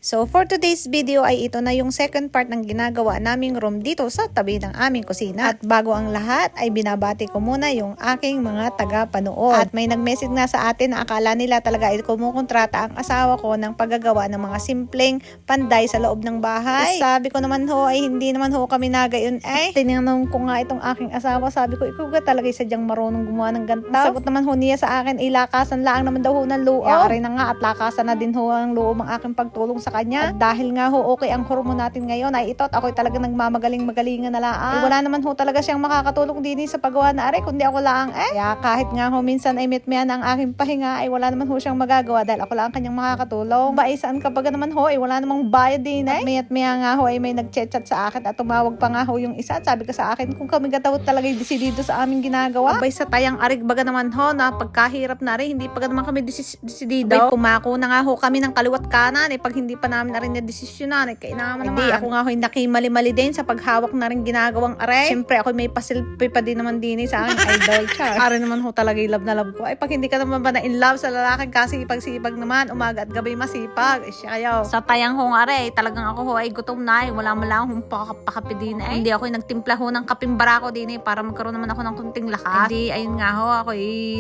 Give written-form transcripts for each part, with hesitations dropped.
So for today's video ay ito na yung second part ng ginagawa naming room dito sa tabi ng aming kusina. At bago ang lahat ay binabati ko muna yung aking mga taga-panood. At may nag-message na sa atin na akala nila talaga ay kumukontrata ang asawa ko ng paggagawa ng mga simpleng panday sa loob ng bahay. Sabi ko naman ho ay hindi naman ho kami nagayon eh. Tinanong ko nga itong aking asawa, sabi ko ikaw ga talaga sadyang marunong gumawa ng gantaw. Sagot naman ho niya sa akin ay lakasan lang naman daw ho ng loob. Yari na nga at lakasan na din ho ang loob ang aking pagtulong sa kanya. At dahil nga ho okay ang hormone natin ngayon ay ito at ako'y talaga nagmamagaling-magalingan na lang. Wala naman ho talaga siyang makakatulong din sa paggawa na are kundi ako lang eh. Kaya kahit nga ho minsan ay mitmihan ang aking pahinga ay wala naman ho siyang magagawa dahil ako lang ang kanyang makakatulong. Ba saan kapag naman ho ay wala namang bayad din eh. At mayat-maya nga ho ay may nag-chat sa akin at tumawag pa nga ho yung isa at sabi ko sa akin kung kami gatawad talaga yung desidido sa aming ginagawa. Abay sa tayang arig baga naman ho na pagkahirap na rin hindi pa naman kami desidido. Abay pumako na nga ho kami ng kaliwat kanan eh pag hindi pa namin na rin na desisyonan eh kainaman naman. Hindi ako nga ho nakimali-mali din sa paghawak na rin ginagawang are. Siyempre ako may pasilpi pa din naman din sa aking idol char. Are naman ho talaga yung love na love ko. Ay pag hindi ka naman ba na in love sa lalaking kasi sipag naman umaga at gabi masipag. Eh siya kayo. Sa tayang hong are talagang ako ho ay gutom na eh. Wala mo lang hong pakakapi din eh. Hindi ako nagtimpla ho ng kapimbara ko din eh para magkaroon naman ako ng kunting lakas. Hindi ayun nga ho ako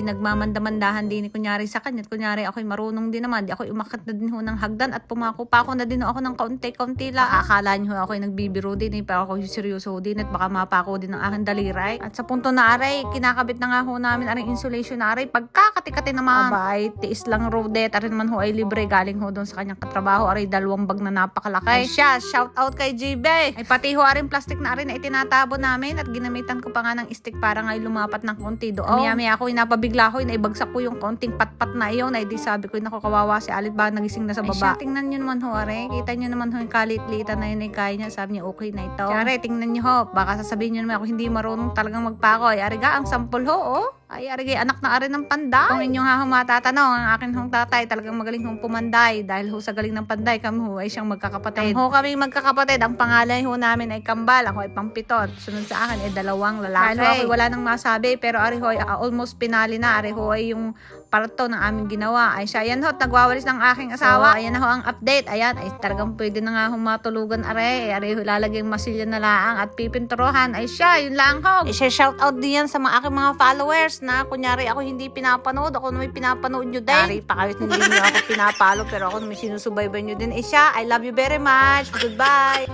nagmamandamandahan din eh kunyari sa kanya. At kunyari ako'y marunong din naman. Di ako'y umakyat na din ho ng hagdan at pumako pa ako na din ho ako ng kaunti-kaunti lang. Akala niyo ako'y nagbibiro din eh. Pero ako'y seryoso din at baka mapako din ng aking daliray. At sa punto na aray, kinakabit na nga ho namin aring insulation na aray. Pagkakati-kati naman. Abay, tiis lang rodet. Aray naman ho ay libre. Galing ho doon sa kanyang katrabaho. Aray, 2 bag na napakalaki. Ay siya, shout out kay JB. Ay pati ho aring plastic na aray na itinatabo namin. At ginamitan ko pa nga ng stick para nga lumapat ng konti doon. Maya-maya ako napabigla ko. Naibagsak ko yung konting patpat na iyon. Ay di sabi ko, naku kawawa si Alit ba nagising na sa baba. Ay siya, tingnan nyo naman ho aray. Kita nyo naman ho yung kalit-litan na yun ay kaya niya. Sabi niya okay na ito. Aray, tingnan nyo ho. Baka sasabihin nyo naman ako hindi marunong talagang magpako. Ay ariga, ang sampol ho oh. Ay arigay, anak na arin ng panday. Kung inyong hahong matatanong, ang akin hong tatay talagang magaling hong pumanday. Dahil ho sa galing ng panday, kami ho ay siyang magkakapatid. Ho kami magkakapatid, ang pangalan ho namin ay Kambal. Ako ay Pampitot. Sunod sa akin ay 2 lalaki. Dahil wala nang masabi, pero ari ho ay almost pinali na. Ari ho ay yung parto ng aming ginawa. Ay siya, yan ho, nagwawalis ng aking asawa. So, ayan na ho ang update. Ayan, ay talagang pwede na nga hong matulugan are. Ari ho, lalagay yung masilya na laang at pipinturohan. Ay siya, yun lang ho. Siya shout out din yan sa mga aking mga followers na kunyari ako hindi pinapanood, ako na may pinapanood nyo din. Dari pa kayo hindi nyo ako pinapalo pero ako na may sinusubaybay nyo din. Siya, I love you very much. Goodbye.